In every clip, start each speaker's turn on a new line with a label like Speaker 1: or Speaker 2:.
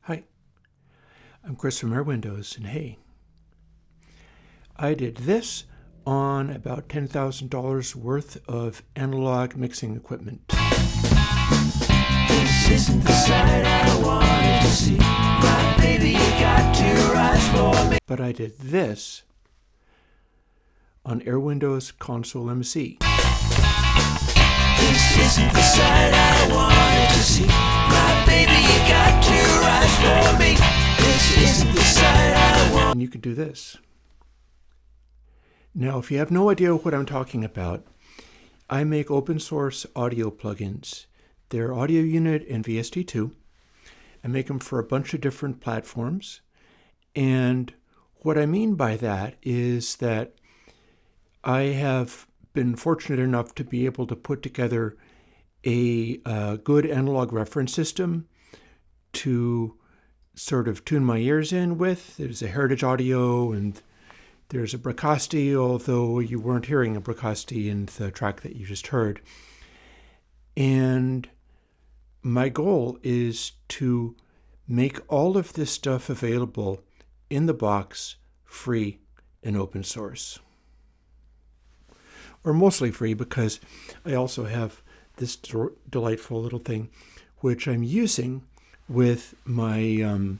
Speaker 1: Hi, I'm Chris from Airwindows, and hey, I did this on about $10,000 worth of analog mixing equipment.
Speaker 2: This isn't the side I wanted to see, but baby, you got to rise for me.
Speaker 1: But I did this on Airwindows ConsoleMC.
Speaker 2: This isn't the side I wanted to see, but baby, you got to rise for me. This isn't the side I want.
Speaker 1: And you can do this. Now, if you have no idea what I'm talking about, I make open source audio plugins. They're Audio Unit and VST2. I make them for a bunch of different platforms. And what I mean by that is that I have been fortunate enough to be able to put together a good analog reference system to sort of tune my ears in with. There's a Heritage Audio and there's a Bricasti, although you weren't hearing a Bricasti in the track that you just heard. And my goal is to make all of this stuff available in the box, free and open source. Or mostly free, because I also have this delightful little thing which I'm using with my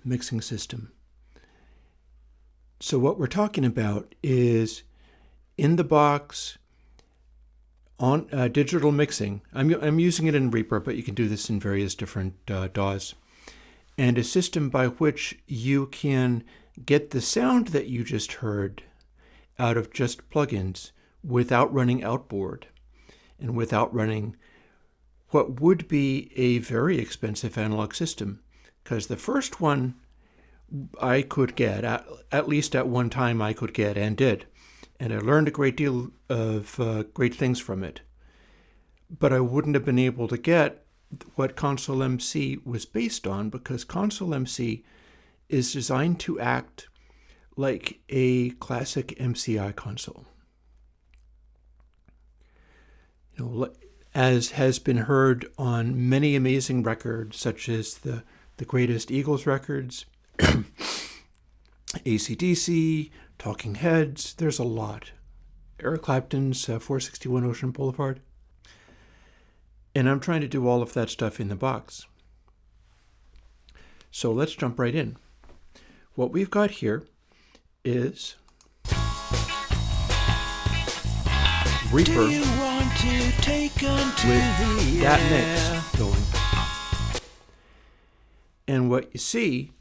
Speaker 1: mixing system. So what we're talking about is in the box on digital mixing. I'm using it in Reaper, but you can do this in various different DAWs. And a system by which you can get the sound that you just heard out of just plugins without running outboard and without running what would be a very expensive analog system. Because the first one I could get, at least at one time I could get and did. And I learned a great deal of great things from it. But I wouldn't have been able to get what ConsoleMC was based on, because ConsoleMC is designed to act like a classic MCI console. You know, as has been heard on many amazing records, such as the greatest Eagles records, AC/DC, Talking Heads, there's a lot. Eric Clapton's 461 Ocean Boulevard. And I'm trying to do all of that stuff in the box. So let's jump right in. What we've got here is Reaper with that mix going. And what you see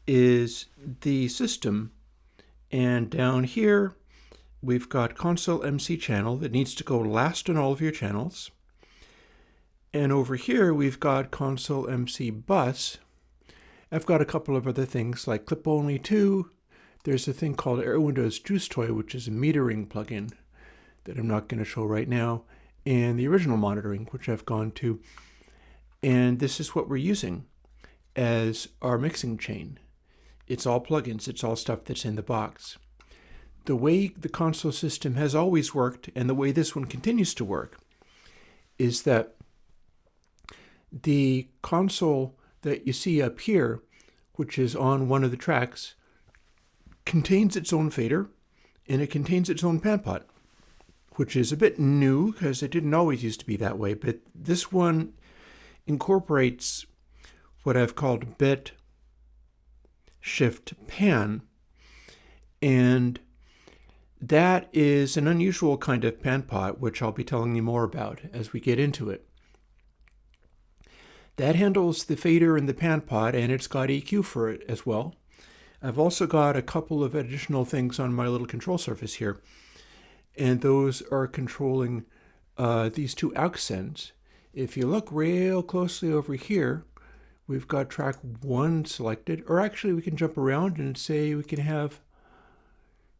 Speaker 1: is the system, and down here we've got ConsoleMC channel that needs to go last on all of your channels. And over here we've got ConsoleMC bus. I've got a couple of other things like clip only 2. There's a thing called Airwindows Juice Toy, which is a metering plugin that I'm not going to show right now, and the original monitoring, which I've gone to. And this is what we're using as our mixing chain. It's all plugins. It's all stuff that's in the box. The way the console system has always worked, and the way this one continues to work, is that the console that you see up here, which is on one of the tracks, contains its own fader, and it contains its own pan pot, which is a bit new because it didn't always used to be that way, but this one incorporates what I've called bit shift pan, and that is an unusual kind of pan pot, which I'll be telling you more about as we get into it. That handles the fader and the pan pot, and it's got EQ for it as well. I've also got a couple of additional things on my little control surface here, and those are controlling these two accents. If you look real closely over here, we've got track 1 selected, or actually we can jump around and say we can have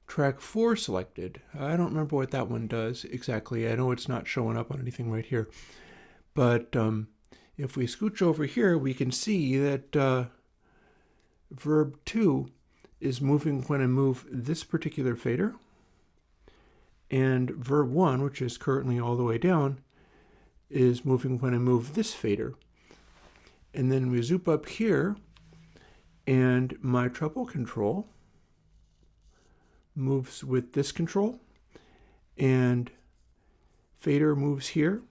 Speaker 1: track 4 selected. I don't remember what that one does exactly. I know it's not showing up on anything right here. But if we scooch over here, we can see that verb 2 is moving when I move this particular fader. And verb 1, which is currently all the way down, is moving when I move this fader. And then we zoom up here, and my treble control moves with this control, and fader moves here,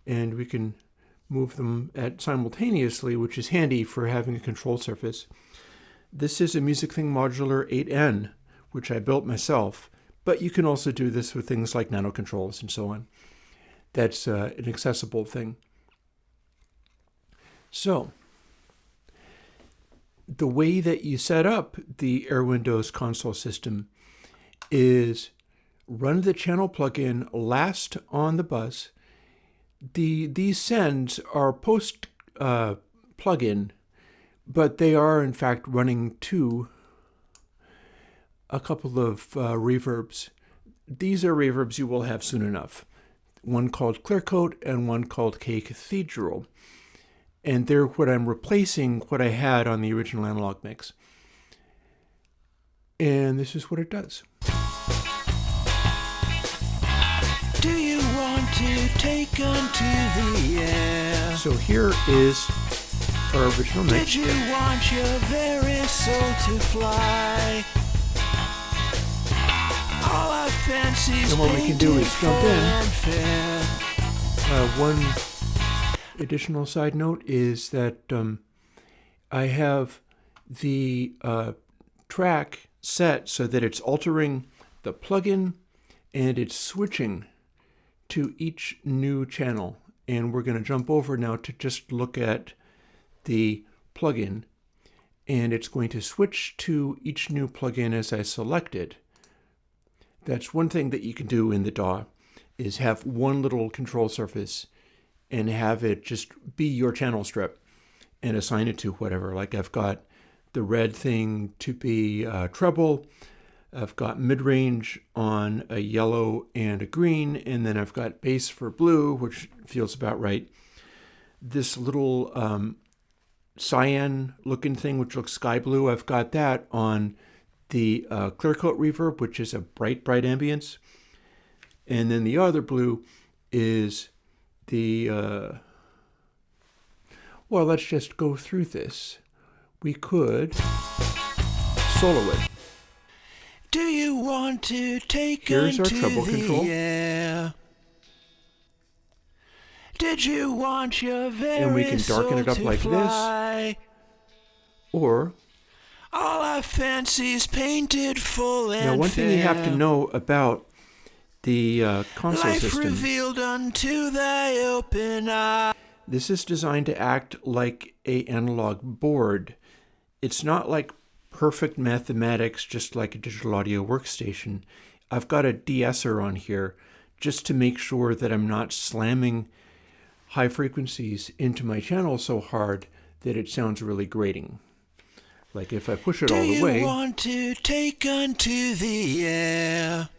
Speaker 1: and we can move them simultaneously, which is handy for having a control surface. This is a Music Thing Modular 8N, which I built myself, but you can also do this with things like nano controls and so on. That's an accessible thing. So, the way that you set up the Airwindows console system is run the channel plugin last on the bus. These sends are post plugin, but they are in fact running to a couple of reverbs. These are reverbs you will have soon enough. One called Clear Coat and one called K Cathedral. And they're what I'm replacing what I had on the original analog mix. And this is what it does.
Speaker 2: Do you want to take unto the air?
Speaker 1: So here is our original mix.
Speaker 2: Did you want your very soul to fly? All our fancies
Speaker 1: And what we can do is jump in.
Speaker 2: and fair.
Speaker 1: One additional side note is that I have the track set so that it's altering the plugin and it's switching to each new channel. And we're going to jump over now to just look at the plugin, and it's going to switch to each new plugin as I select it. That's one thing that you can do in the DAW, is have one little control surface and have it just be your channel strip and assign it to whatever. Like I've got the red thing to be treble, I've got mid-range on a yellow and a green, and then I've got bass for blue, which feels about right. This little cyan looking thing, which looks sky blue, I've got that on the Clear Coat reverb, which is a bright ambience. And then the other blue is the, well, let's just go through this. We could solo it.
Speaker 2: Do you want to take
Speaker 1: Here's our
Speaker 2: unto
Speaker 1: treble
Speaker 2: the
Speaker 1: control.
Speaker 2: air? Did you want your very
Speaker 1: And we can darken it up
Speaker 2: soul
Speaker 1: like
Speaker 2: to
Speaker 1: this.
Speaker 2: fly?
Speaker 1: Or,
Speaker 2: All our fancies painted full and
Speaker 1: now one thing you have to
Speaker 2: fair.
Speaker 1: know about the console
Speaker 2: Life
Speaker 1: system,
Speaker 2: revealed unto thy open eye.
Speaker 1: this is designed to act like an analog board. It's not like perfect mathematics, just like a digital audio workstation. I've got a de-esser on here just to make sure that I'm not slamming high frequencies into my channel so hard that it sounds really grating. Like if I push it all the
Speaker 2: Do
Speaker 1: way,
Speaker 2: you want to take unto the air?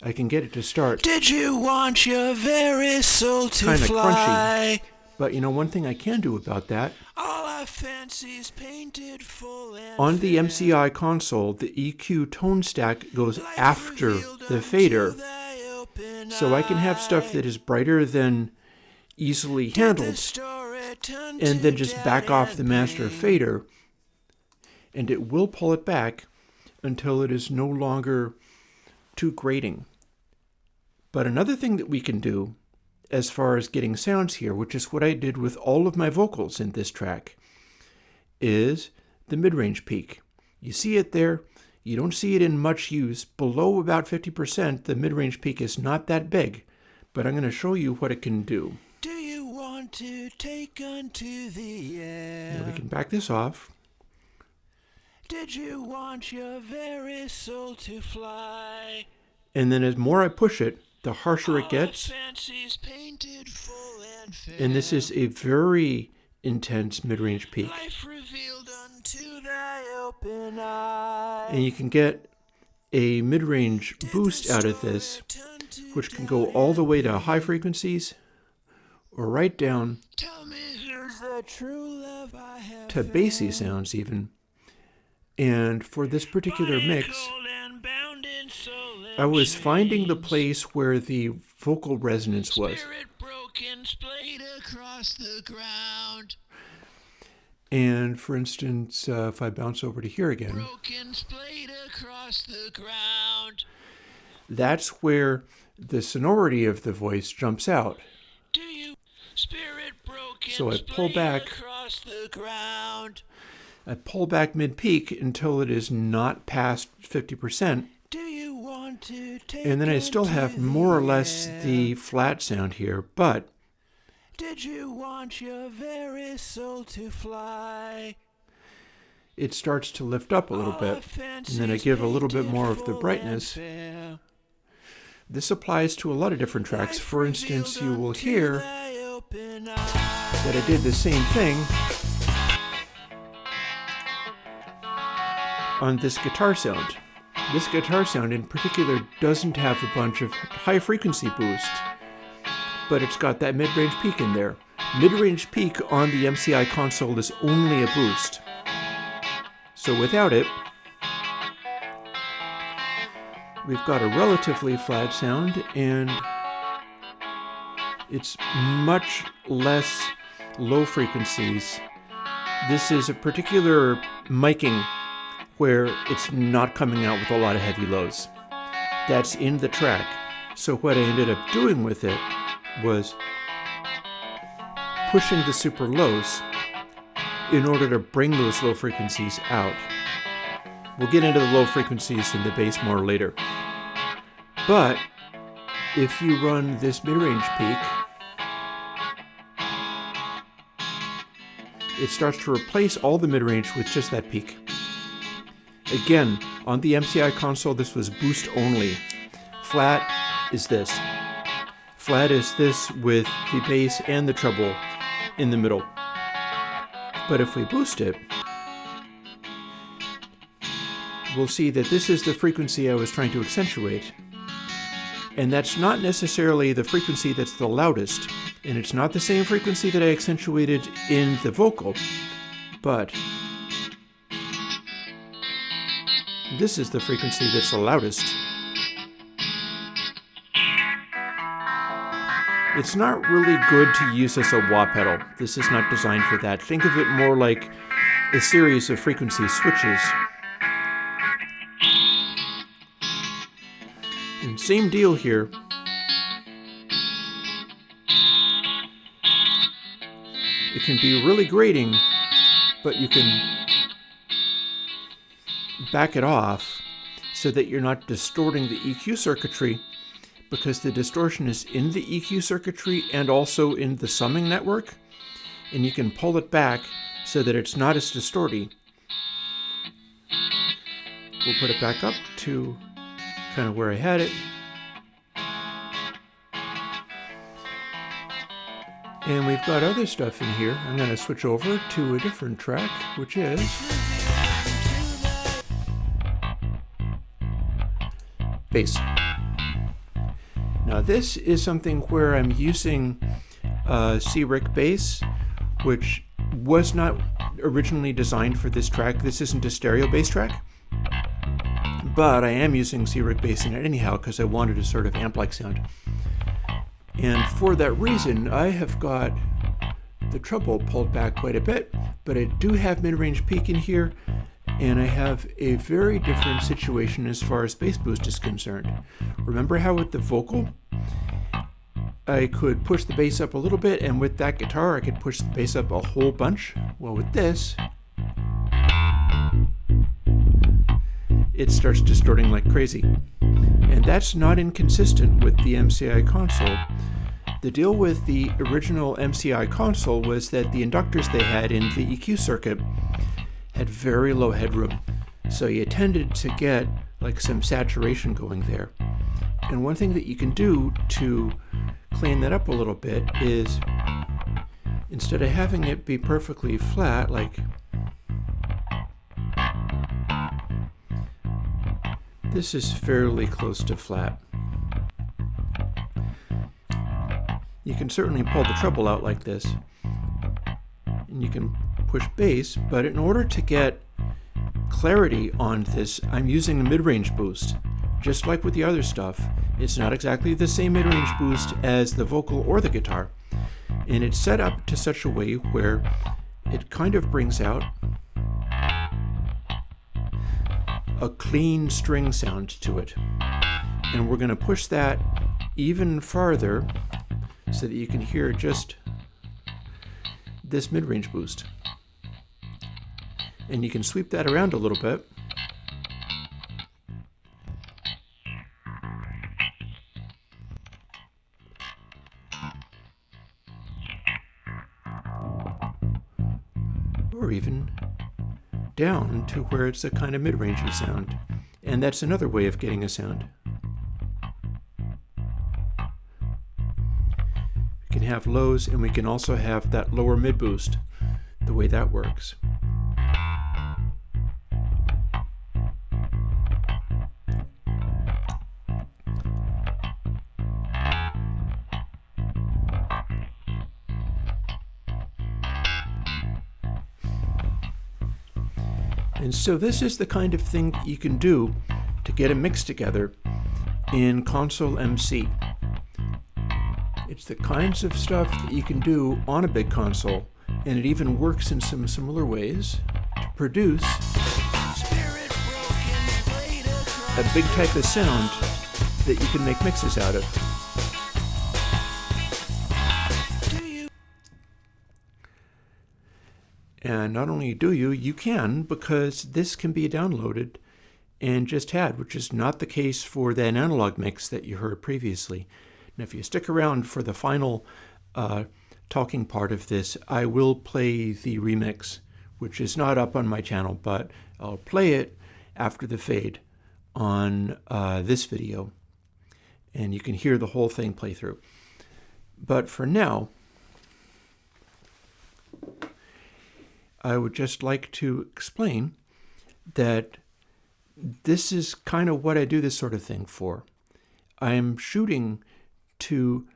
Speaker 1: I can get it to start.
Speaker 2: Did you want your very soul to
Speaker 1: Kinda
Speaker 2: fly?
Speaker 1: But you know, one thing I can do about that,
Speaker 2: All our fancies painted full and
Speaker 1: on the
Speaker 2: fair.
Speaker 1: MCI console, the EQ tone stack goes
Speaker 2: Life
Speaker 1: after
Speaker 2: revealed
Speaker 1: the
Speaker 2: unto
Speaker 1: fader.
Speaker 2: thy open
Speaker 1: So I can have stuff that is brighter than easily handled, and then just back off the master fader, and it will pull it back until it is no longer too grating. But another thing that we can do as far as getting sounds here, which is what I did with all of my vocals in this track, is the mid-range peak. You see it there. You don't see it in much use. Below about 50%, the mid-range peak is not that big, but I'm going to show you what it can do.
Speaker 2: Do you want to take unto the air?
Speaker 1: Now we can back this off.
Speaker 2: Did you want your very soul to fly?
Speaker 1: And then as more I push it, the harsher it gets.
Speaker 2: Fancies painted full and fair.
Speaker 1: And this is a very intense mid-range peak.
Speaker 2: Life revealed unto thy open eye.
Speaker 1: And you can get a mid-range boost out of this, which can go all the way to high frequencies or right down
Speaker 2: Tell me who's the true love I have
Speaker 1: to bassy sounds even. And for this particular mix, I was finding the place where the vocal resonance was.
Speaker 2: across the ground.
Speaker 1: And for instance, if I bounce over to here again,
Speaker 2: Broken splayed across the ground.
Speaker 1: that's where the sonority of the voice jumps out.
Speaker 2: Do you spirit broken
Speaker 1: So I pull
Speaker 2: splayed
Speaker 1: back.
Speaker 2: across the ground?
Speaker 1: I pull back mid-peak until it is not past 50%,
Speaker 2: Do you want to take
Speaker 1: and then I still
Speaker 2: into
Speaker 1: have
Speaker 2: the
Speaker 1: more or less
Speaker 2: air?
Speaker 1: the flat sound here, but
Speaker 2: Did you want your very soul to fly?
Speaker 1: it starts to lift up a little
Speaker 2: All
Speaker 1: bit,
Speaker 2: our
Speaker 1: and then I
Speaker 2: fancies
Speaker 1: give a little bit
Speaker 2: painted
Speaker 1: more of the
Speaker 2: full
Speaker 1: brightness.
Speaker 2: and fair.
Speaker 1: This applies to a lot of different tracks.
Speaker 2: Life
Speaker 1: For instance, you
Speaker 2: revealed
Speaker 1: will
Speaker 2: unto
Speaker 1: hear
Speaker 2: thy open
Speaker 1: that I did the same thing on this guitar sound. This guitar sound in particular doesn't have a bunch of high frequency boost, but it's got that mid-range peak in there. Mid-range peak on the MCI console is only a boost. So without it, we've got a relatively flat sound, and it's much less low frequencies. This is a particular miking where it's not coming out with a lot of heavy lows. That's in the track. So what I ended up doing with it was pushing the super lows in order to bring those low frequencies out. We'll get into the low frequencies in the bass more later. But if you run this mid-range peak, it starts to replace all the mid-range with just that peak. Again, on the MCI console, this was boost only. Flat is this. Flat is this with the bass and the treble in the middle. But if we boost it, we'll see that this is the frequency I was trying to accentuate. And that's not necessarily the frequency that's the loudest, and it's not the same frequency that I accentuated in the vocal, but this is the frequency that's the loudest. It's not really good to use as a wah pedal. This is not designed for that. Think of it more like a series of frequency switches. And same deal here. It can be really grating, but you can back it off so that you're not distorting the EQ circuitry, because the distortion is in the EQ circuitry and also in the summing network, and you can pull it back so that it's not as distorty. We'll put it back up to kind of where I had it. And we've got other stuff in here. I'm going to switch over to a different track, which is bass. Now this is something where I'm using C-Rick bass, which was not originally designed for this track. This isn't a stereo bass track, but I am using C-Rick bass in it anyhow because I wanted a sort of amp-like sound. And for that reason, I have got the treble pulled back quite a bit, but I do have mid-range peak in here, and I have a very different situation as far as bass boost is concerned. Remember how with the vocal, I could push the bass up a little bit, and with that guitar, I could push the bass up a whole bunch? Well, with this, it starts distorting like crazy. And that's not inconsistent with the MCI console. The deal with the original MCI console was that the inductors they had in the EQ circuit had very low headroom, so you tended to get like some saturation going there. And one thing that you can do to clean that up a little bit is, instead of having it be perfectly flat, like this is fairly close to flat. You can certainly pull the treble out like this, and you can push bass, but in order to get clarity on this, I'm using a mid-range boost. Just like with the other stuff, it's not exactly the same mid-range boost as the vocal or the guitar. And it's set up to such a way where it kind of brings out a clean string sound to it. And we're going to push that even farther so that you can hear just this mid-range boost. And you can sweep that around a little bit. Or even down to where it's a kind of mid-rangey sound. And that's another way of getting a sound. We can have lows, and we can also have that lower mid boost, the way that works. And so this is the kind of thing that you can do to get a mix together in ConsoleMC. It's the kinds of stuff that you can do on a big console, and it even works in some similar ways to produce a big type of sound that you can make mixes out of. And not only do you can, because this can be downloaded and just had, which is not the case for that analog mix that you heard previously. And if you stick around for the final talking part of this, I will play the remix, which is not up on my channel, but I'll play it after the fade on this video. And you can hear the whole thing play through. But for now, I would just like to explain that this is kind of what I do this sort of thing for. I am shooting to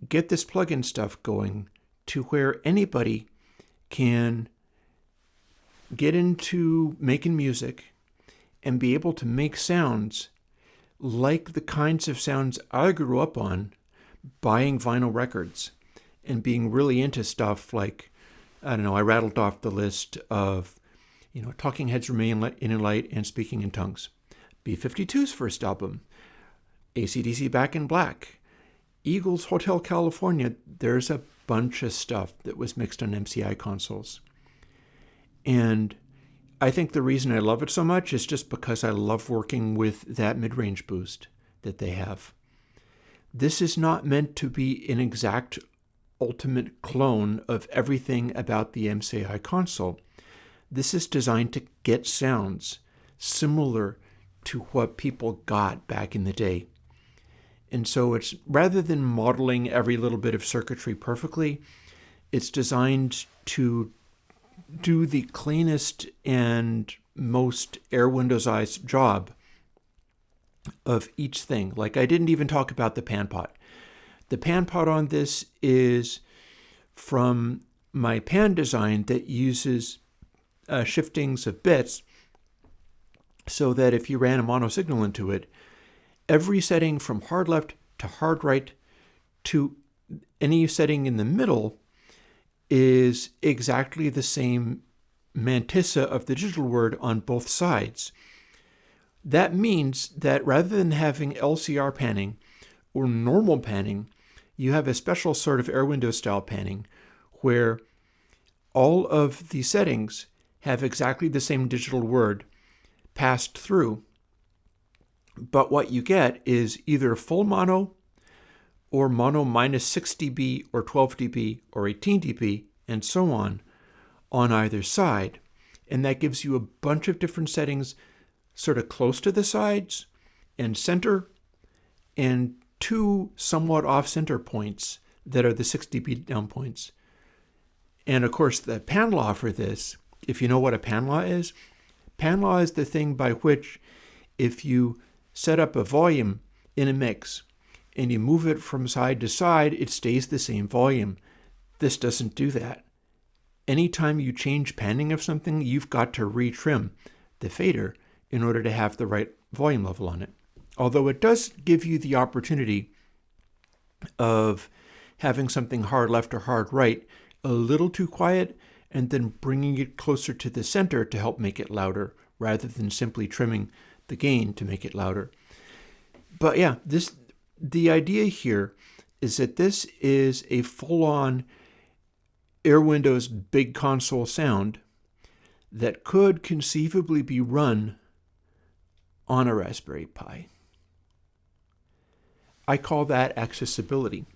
Speaker 1: get this plugin stuff going to where anybody can get into making music and be able to make sounds like the kinds of sounds I grew up on buying vinyl records and being really into stuff like, I don't know, I rattled off the list of, Talking Heads Remain in Light and Speaking in Tongues, B-52's first album, AC/DC Back in Black, Eagles Hotel California. There's a bunch of stuff that was mixed on MCI consoles. And I think the reason I love it so much is just because I love working with that mid-range boost that they have. This is not meant to be an exact ultimate clone of everything about the MCI console. This is designed to get sounds similar to what people got back in the day. And so it's, rather than modeling every little bit of circuitry perfectly, it's designed to do the cleanest and most Airwindows-ized job of each thing. Like, I didn't even talk about the pan pot. The pan pot on this is from my pan design that uses shiftings of bits so that if you ran a mono signal into it, every setting from hard left to hard right to any setting in the middle is exactly the same mantissa of the digital word on both sides. That means that rather than having LCR panning or normal panning, you have a special sort of Airwindows style panning where all of the settings have exactly the same digital word passed through. But what you get is either full mono or mono minus 6 dB or 12 dB or 18 dB and so on either side. And that gives you a bunch of different settings sort of close to the sides and center, and two somewhat off-center points that are the 6 dB down points. And of course, the pan law for this, if you know what a pan law is the thing by which if you set up a volume in a mix and you move it from side to side, it stays the same volume. This doesn't do that. Anytime you change panning of something, you've got to retrim the fader in order to have the right volume level on it. Although it does give you the opportunity of having something hard left or hard right a little too quiet and then bringing it closer to the center to help make it louder rather than simply trimming the gain to make it louder. But yeah, the idea here is that this is a full-on Airwindows big console sound that could conceivably be run on a Raspberry Pi. I call that accessibility.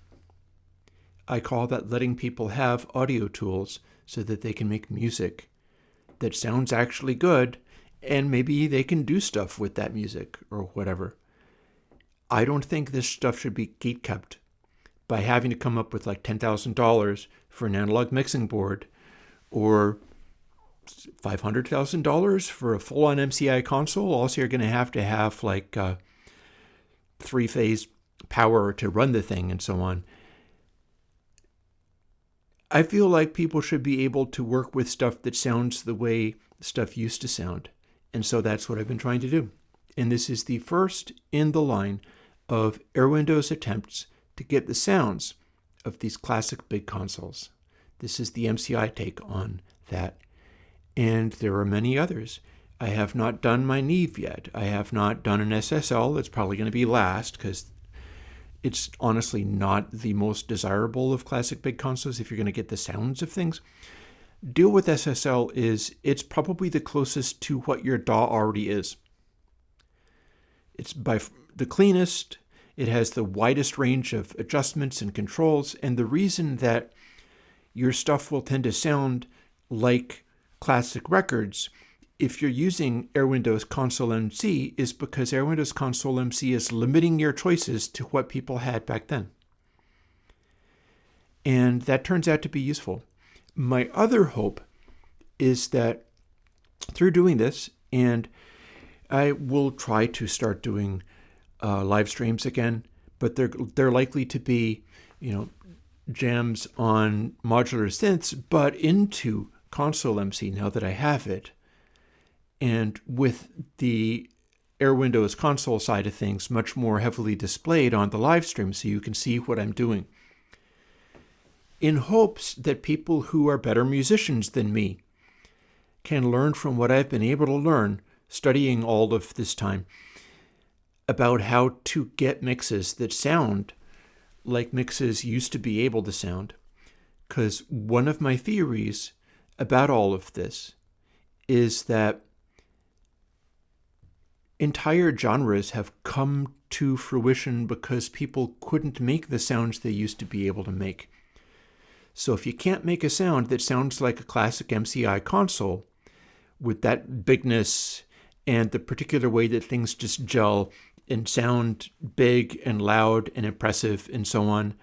Speaker 1: I call that letting people have audio tools so that they can make music that sounds actually good, and maybe they can do stuff with that music or whatever. I don't think this stuff should be gatekept by having to come up with like $10,000 for an analog mixing board or $500,000 for a full-on MCI console. Also, you're going to have like three-phase power to run the thing and so on. I feel like people should be able to work with stuff that sounds the way stuff used to sound. And so that's what I've been trying to do. And this is the first in the line of Airwindows attempts to get the sounds of these classic big consoles. This is the MCI take on that. And there are many others. I have not done my Neve yet. I have not done an SSL. It's probably going to be last because it's honestly not the most desirable of classic big consoles if you're going to get the sounds of things. Deal with SSL is it's probably the closest to what your DAW already is. It's by the cleanest. It has the widest range of adjustments and controls. And the reason that your stuff will tend to sound like classic records if you're using Airwindows ConsoleMC is because Airwindows ConsoleMC is limiting your choices to what people had back then. And that turns out to be useful. My other hope is that through doing this, and I will try to start doing live streams again, but they're likely to be, jams on modular synths, but into ConsoleMC now that I have it. And with the Airwindows console side of things much more heavily displayed on the live stream so you can see what I'm doing. In hopes that people who are better musicians than me can learn from what I've been able to learn studying all of this time about how to get mixes that sound like mixes used to be able to sound. Because one of my theories about all of this is that entire genres have come to fruition because people couldn't make the sounds they used to be able to make. So if you can't make a sound that sounds like a classic MCI console with that bigness and the particular way that things just gel and sound big and loud and impressive and so on,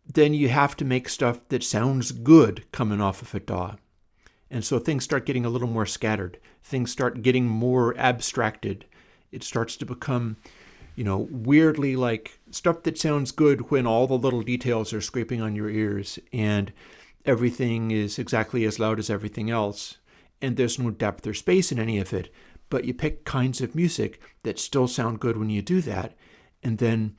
Speaker 1: then you have to make stuff that sounds good coming off of a DAW. And so things start getting a little more scattered. Things start getting more abstracted. It starts to become, weirdly like stuff that sounds good when all the little details are scraping on your ears and everything is exactly as loud as everything else. And there's no depth or space in any of it. But you pick kinds of music that still sound good when you do that. And then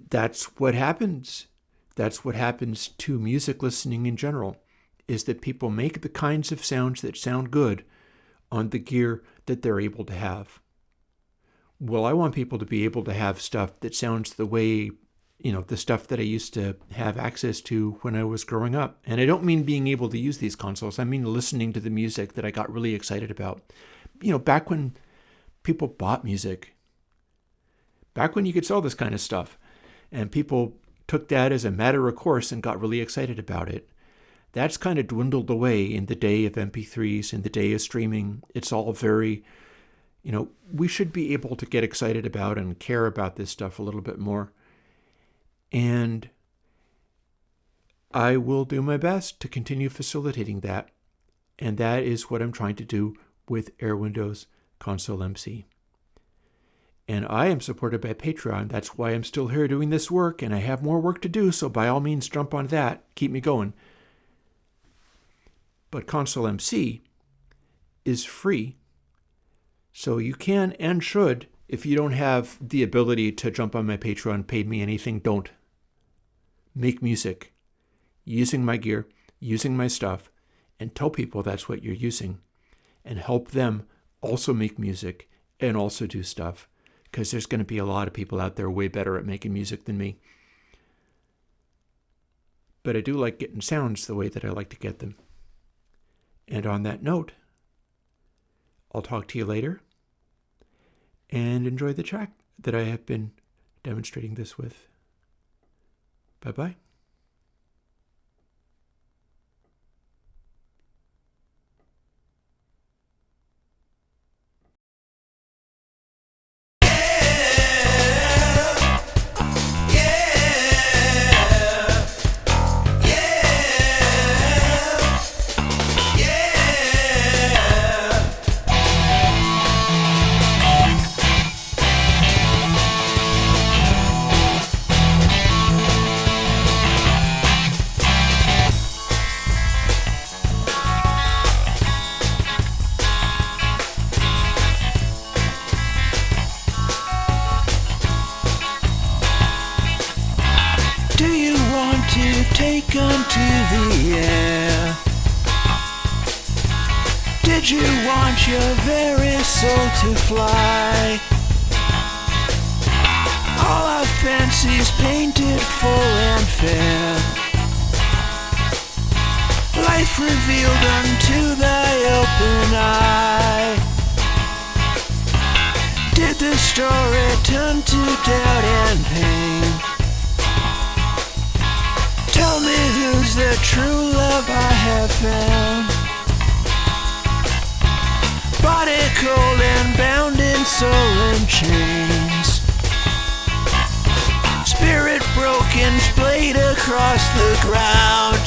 Speaker 1: that's what happens. That's what happens to music listening in general. Is that people make the kinds of sounds that sound good on the gear that they're able to have. Well, I want people to be able to have stuff that sounds the way, the stuff that I used to have access to when I was growing up. And I don't mean being able to use these consoles. I mean listening to the music that I got really excited about. Back when people bought music. Back when you could sell this kind of stuff. And people took that as a matter of course and got really excited about it. That's kind of dwindled away in the day of MP3s, in the day of streaming. It's all very, we should be able to get excited about and care about this stuff a little bit more. And I will do my best to continue facilitating that. And that is what I'm trying to do with Airwindows ConsoleMC. And I am supported by Patreon. That's why I'm still here doing this work, and I have more work to do, so by all means jump on that. Keep me going. But ConsoleMC is free, so you can and should, if you don't have the ability to jump on my Patreon, pay me anything, don't. make music using my gear, using my stuff, and tell people that's what you're using, and help them also make music and also do stuff, because there's going to be a lot of people out there way better at making music than me. But I do like getting sounds the way that I like to get them. And on that note, I'll talk to you later, and enjoy the track that I have been demonstrating this with. Bye-bye.
Speaker 2: Take unto the air. Did you want your very soul to fly? All our fancies painted full and fair, life revealed unto thy open eye. Did the story turn to doubt and pain? Tell me who's the true love I have found, body cold and bound in soul and chains, spirit broken, splayed across the ground.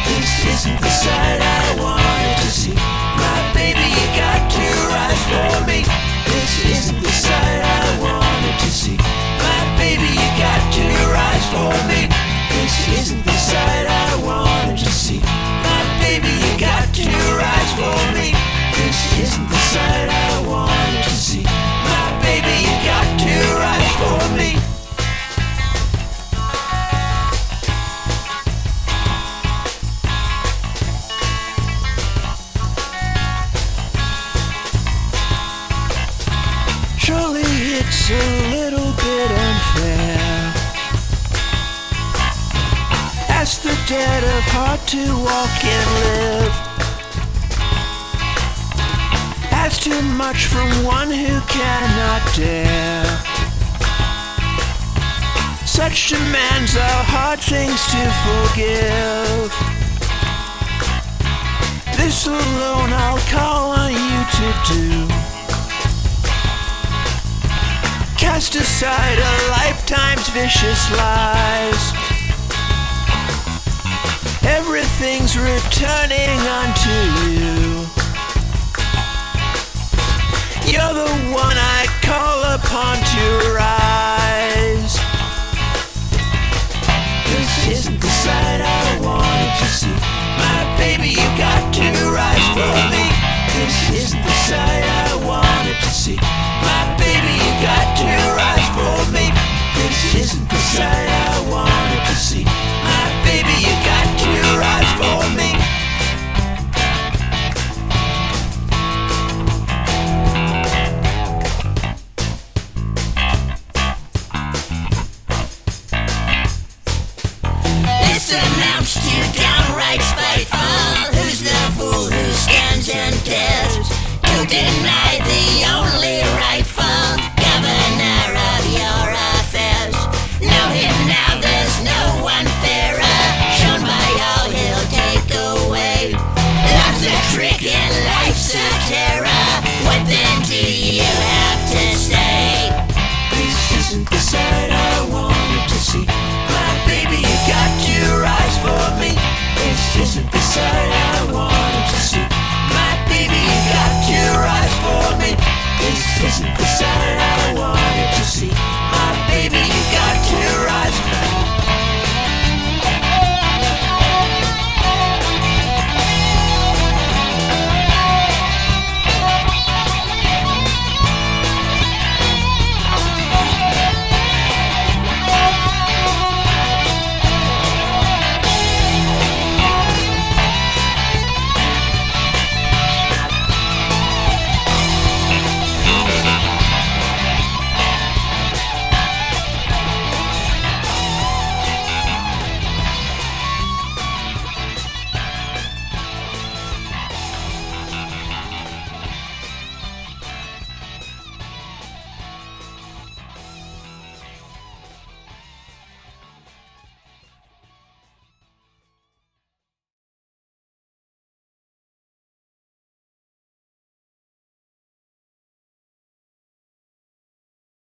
Speaker 2: This isn't the sight I wanted to see. My baby, you got to rise for me. This isn't the sight I wanted to see. My baby, you got to rise for me. This isn't the sight I wanted to see. My baby, you got to rise for me. This isn't the sight I wanted to see. My baby, you got to rise for me. Surely it's a little bit unfair. Ask the dead of heart to walk and live. Ask too much from one who cannot dare. Such demands are hard things to forgive. This alone I'll call on you to do. Cast aside a lifetime's vicious lies. Everything's returning unto you. You're the one I call upon to rise. This isn't the sight I wanted to see. My baby, you got to rise for me. This isn't the sight I wanted to see. My baby, you got to rise for me. This isn't the sight I wanted to see. My baby, you got to rise for me. It's announced to downright spiteful. Who's the fool who stands and dares to deny the only rightful governor of your affairs? Know him now, there's no one fairer. Shown by all he'll take away. Love's a trick and life's a terror. What then do you have to say? This isn't the sight I wanted to see. My baby, you got to rise for me. This isn't the sight I wanted to see. My baby, you got to rise for me. This isn't the sight I